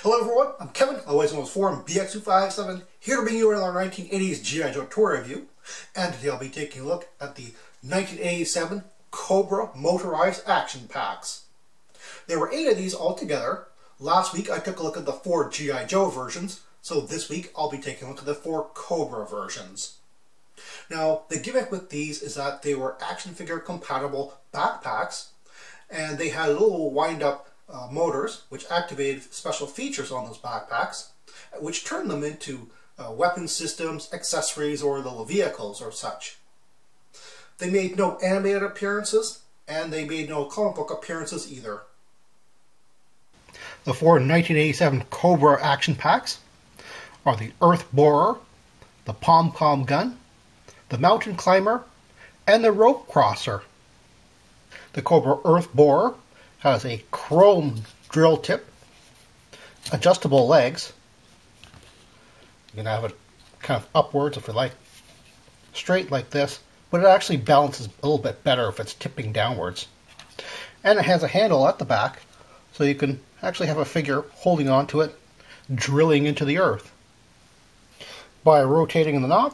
Hello everyone, I'm Kevin, always known as Forum BX257, here to bring you another 1980s G.I. Joe tour review. And today I'll be taking a look at the 1987 Cobra Motorized action packs. There were 8 of these altogether. Last week I took a look at the 4 G.I. Joe versions, so this week I'll be taking a look at the 4 Cobra versions. Now, the gimmick with these is that they were action figure compatible backpacks, and they had little wind-up motors which activated special features on those backpacks, which turned them into weapon systems, accessories, or little vehicles or such. They made no animated appearances, and they made no comic book appearances either. The 4 1987 Cobra action packs are the Earth Borer, the Pom Pom Gun, the Mountain Climber, and the Rope Crosser. The Cobra Earth Borer has a chrome drill tip, adjustable legs. You can have it kind of upwards if you like, straight like this, but it actually balances a little bit better if it's tipping downwards. And it has a handle at the back, so you can actually have a figure holding onto it, drilling into the earth. By rotating the knob,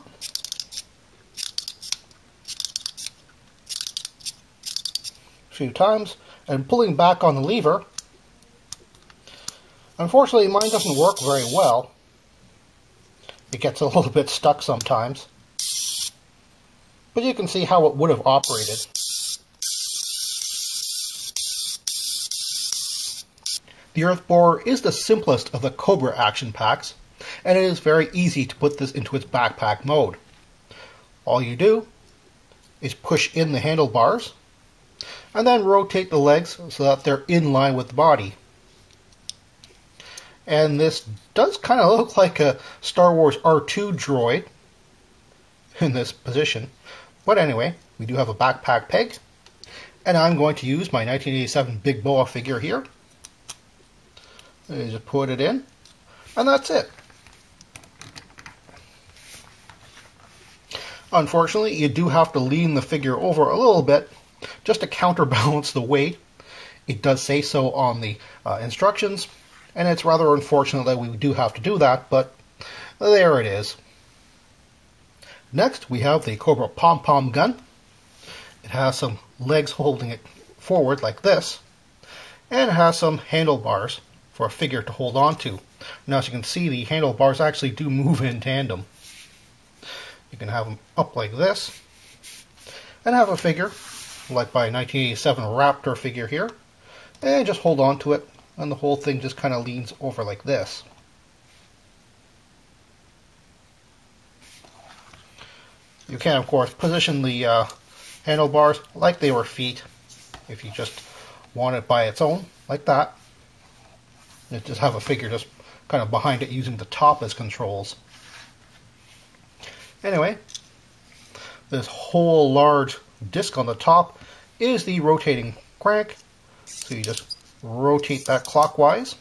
a few times, and pulling back on the lever. Unfortunately, mine doesn't work very well. It gets a little bit stuck sometimes. But you can see how it would have operated. The Earth Borer is the simplest of the Cobra action packs, and it is very easy to put this into its backpack mode. All you do is push in the handlebars, and then rotate the legs so that they're in line with the body. And this does kind of look like a Star Wars R2 droid in this position. But anyway, we do have a backpack peg, and I'm going to use my 1987 Big Boa figure here. Just put it in, and that's it. Unfortunately, you do have to lean the figure over a little bit just to counterbalance the weight. It does say so on the instructions, and it's rather unfortunate that we do have to do that, but there it is. Next, we have the Cobra Pom Pom Gun. It has some legs holding it forward like this, and it has some handlebars for a figure to hold on to. Now, as you can see, the handlebars actually do move in tandem. You can have them up like this, and have a figure like my 1987 Raptor figure here, and just hold on to it, and the whole thing just kind of leans over like this. You can, of course, position the handlebars like they were feet, if you just want it by its own, like that. And just have a figure just kind of behind it using the top as controls. Anyway, this whole large disc on the top is the rotating crank, so you just rotate that clockwise.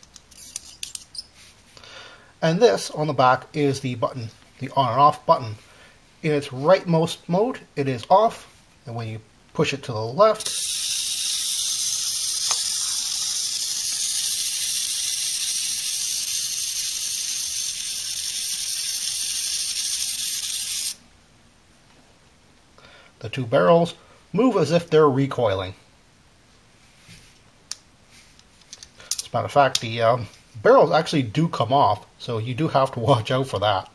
And this on the back is the button, the on and off button. In its rightmost mode, it is off, and when you push it to the left, the 2 barrels move as if they're recoiling. As a matter of fact, the barrels actually do come off, so you do have to watch out for that.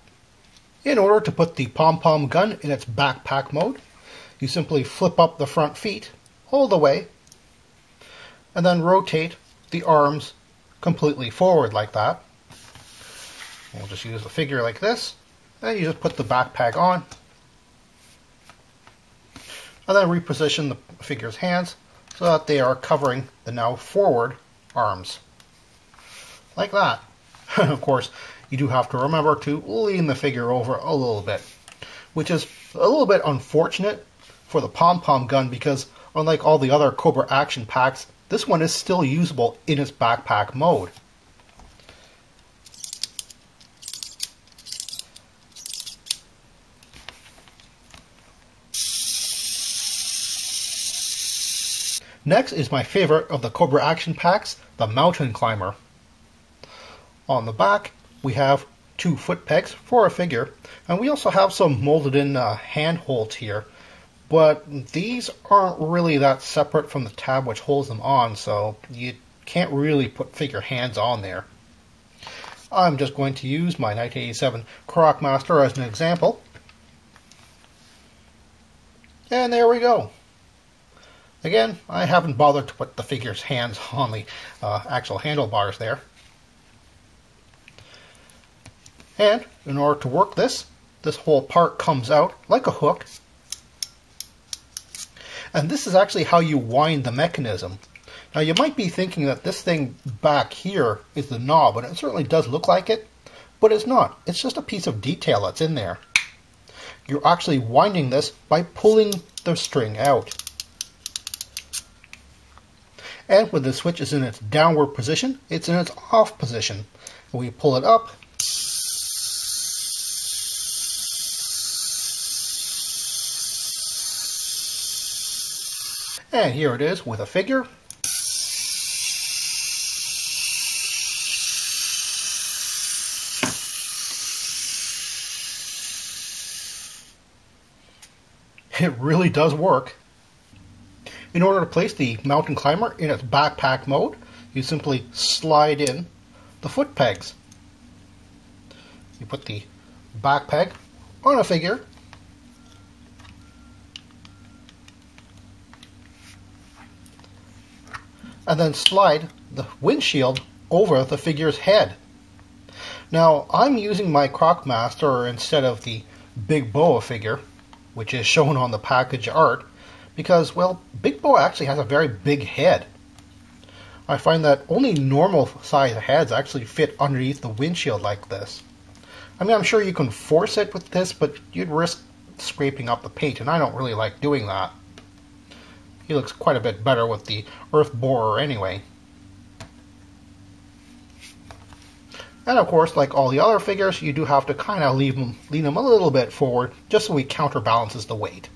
In order to put the Pom Pom Gun in its backpack mode, you simply flip up the front feet, hold away, and then rotate the arms completely forward like that. We'll just use the figure like this, and you just put the backpack on, and then reposition the figure's hands so that they are covering the now forward arms. Like that. Of course, you do have to remember to lean the figure over a little bit, which is a little bit unfortunate for the Pom Pom Gun because unlike all the other Cobra action packs, this one is still usable in its backpack mode. Next is my favorite of the Cobra action packs, the Mountain Climber. On the back, we have 2 foot pegs for a figure, and we also have some molded in hand holds here, but these aren't really that separate from the tab which holds them on, so you can't really put figure hands on there. I'm just going to use my 1987 Crockmaster as an example. And there we go. Again, I haven't bothered to put the figure's hands on the actual handlebars there. And in order to work this whole part comes out like a hook. And this is actually how you wind the mechanism. Now you might be thinking that this thing back here is the knob, and it certainly does look like it, but it's not. It's just a piece of detail that's in there. You're actually winding this by pulling the string out. And when the switch is in its downward position, it's in its off position. When we pull it up, and here it is with a figure. It really does work. In order to place the mountain climber in its backpack mode, you simply slide in the foot pegs. You put the back peg on a figure, and then slide the windshield over the figure's head. Now, I'm using my Crockmaster instead of the Big Boa figure, which is shown on the package art, because, well, Big Boa actually has a very big head. I find that only normal size heads actually fit underneath the windshield like this. I mean, I'm sure you can force it with this, but you'd risk scraping up the paint, and I don't really like doing that. He looks quite a bit better with the earth borer anyway. And of course, like all the other figures, you do have to kind of lean them a little bit forward, just so he counterbalances the weight.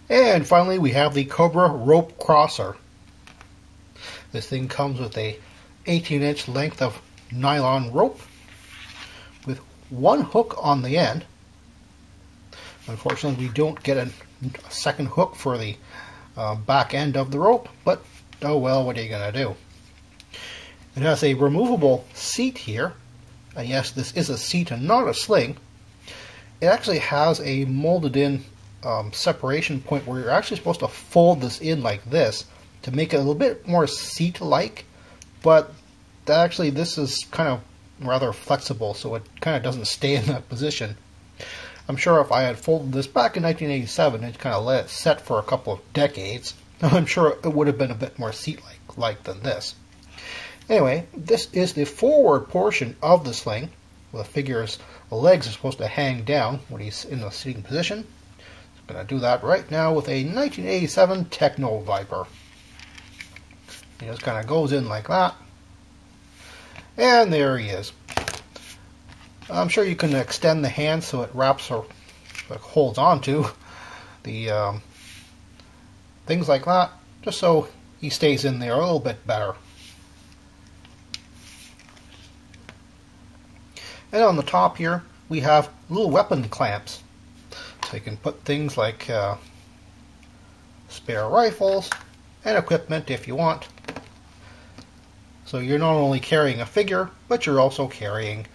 And finally, we have the Cobra rope crosser. This thing comes with a 18-inch length of nylon rope with 1 hook on the end. Unfortunately, we don't get a second hook for the back end of the rope, but oh well, what are you going to do? It has a removable seat here, and yes, this is a seat and not a sling. It actually has a molded in separation point where you're actually supposed to fold this in like this to make it a little bit more seat-like, but actually this is kind of rather flexible, so it kind of doesn't stay in that position. I'm sure if I had folded this back in 1987 and kind of let it set for a couple of decades, I'm sure it would have been a bit more seat-like than this. Anyway, this is the forward portion of the sling. The figure's legs are supposed to hang down when he's in the sitting position. I'm going to do that right now with a 1987 Techno Viper. He just kind of goes in like that. And there he is. I'm sure you can extend the hand so it wraps or holds onto the things like that, just so he stays in there a little bit better. And on the top here, we have little weapon clamps. So you can put things like spare rifles and equipment if you want. So you're not only carrying a figure, but you're also carrying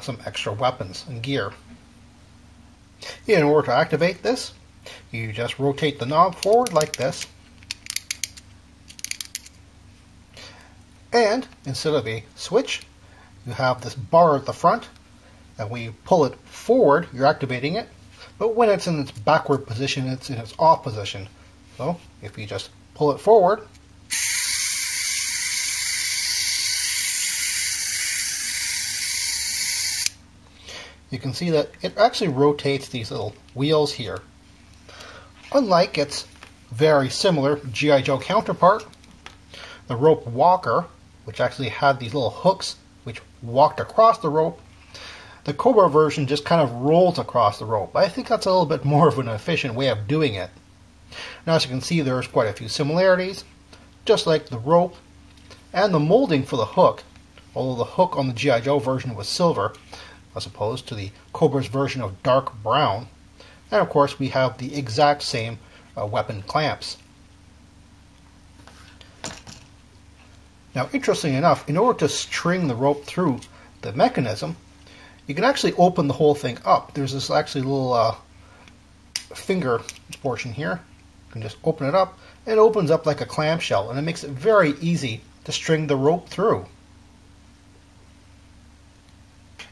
some extra weapons and gear. In order to activate this, you just rotate the knob forward like this. And instead of a switch, you have this bar at the front, and when you pull it forward, you're activating it, but when it's in its backward position, it's in its off position. So if you just pull it forward, you can see that it actually rotates these little wheels here. Unlike its very similar G.I. Joe counterpart, the rope walker, which actually had these little hooks which walked across the rope, the Cobra version just kind of rolls across the rope. I think that's a little bit more of an efficient way of doing it. Now, as you can see, there's quite a few similarities, just like the rope and the molding for the hook although the hook on the G.I. Joe version was silver, as opposed to the Cobra's version of dark brown. And of course we have the exact same weapon clamps. Now, interestingly enough, in order to string the rope through the mechanism, you can actually open the whole thing up. There's this actually little finger portion here. You can just open it up, and it opens up like a clamshell, and it makes it very easy to string the rope through.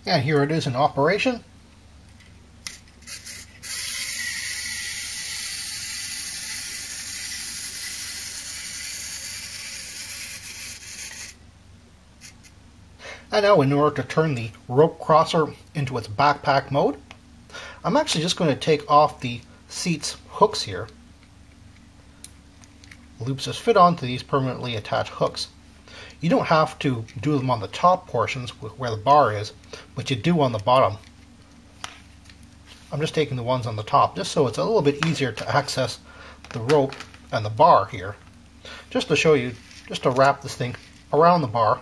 And here it is in operation. And now, in order to turn the rope crosser into its backpack mode, I'm actually just going to take off the seat's hooks here. Loops just fit onto these permanently attached hooks. You don't have to do them on the top portions where the bar is, but you do on the bottom. I'm just taking the ones on the top, just so it's a little bit easier to access the rope and the bar here. Just to show you, just to wrap this thing around the bar.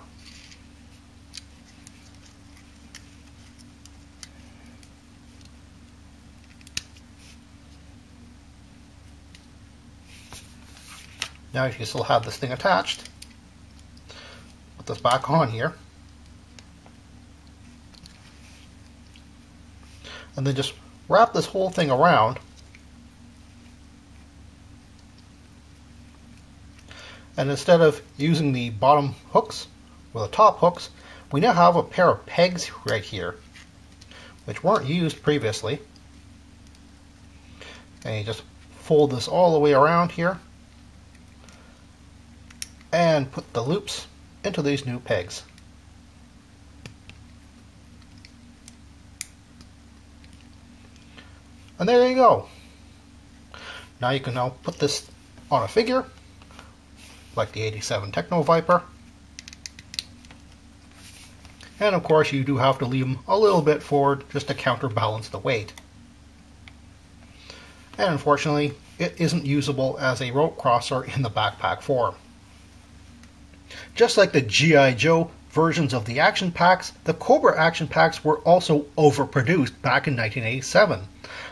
Now you can still have this thing attached. Put this back on here. And then just wrap this whole thing around. And instead of using the bottom hooks or the top hooks, we now have a pair of pegs right here, which weren't used previously. And you just fold this all the way around here and put the loops into these new pegs. And there you go. Now you can now put this on a figure, like the 87 Techno Viper. And of course you do have to leave them a little bit forward just to counterbalance the weight. And unfortunately, it isn't usable as a rope crosser in the backpack form. Just like the G.I. Joe versions of the action packs, the Cobra action packs were also overproduced back in 1987.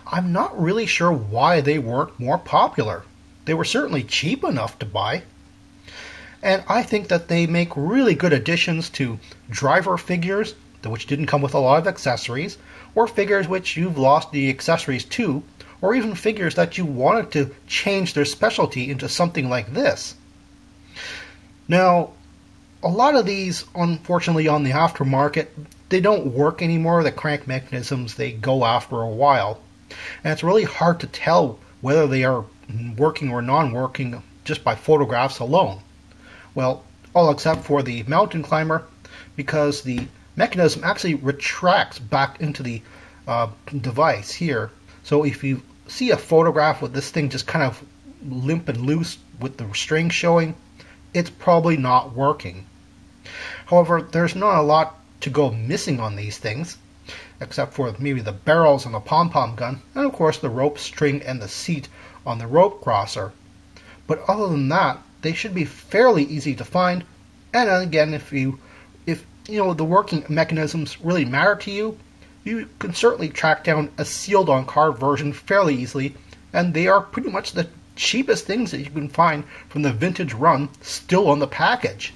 I'm not really sure why they weren't more popular. They were certainly cheap enough to buy. And I think that they make really good additions to driver figures, which didn't come with a lot of accessories, or figures which you've lost the accessories to, or even figures that you wanted to change their specialty into something like this. Now, a lot of these, unfortunately, on the aftermarket, they don't work anymore. The crank mechanisms, they go after a while. And it's really hard to tell whether they are working or non-working just by photographs alone. Well, all except for the mountain climber, because the mechanism actually retracts back into the device here. So if you see a photograph with this thing just kind of limp and loose with the string showing, it's probably not working. However, there's not a lot to go missing on these things, except for maybe the barrels on the Pom Pom Gun, and of course the rope string and the seat on the rope crosser. But other than that, they should be fairly easy to find. And again, if you know the working mechanisms really matter to you, you can certainly track down a sealed on card version fairly easily, and they are pretty much the cheapest things that you can find from the vintage run still on the package.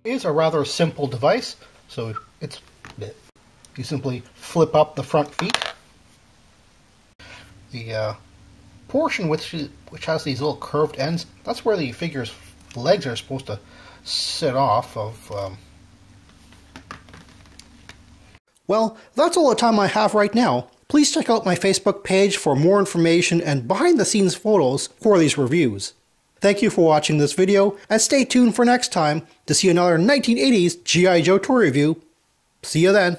It's a rather simple device, so you simply flip up the front feet. The portion which has these little curved ends, that's where the figure's legs are supposed to sit off of. Well, that's all the time I have right now. Please check out my Facebook page for more information and behind-the-scenes photos for these reviews. Thank you for watching this video, and stay tuned for next time to see another 1980s G.I. Joe toy review. See you then.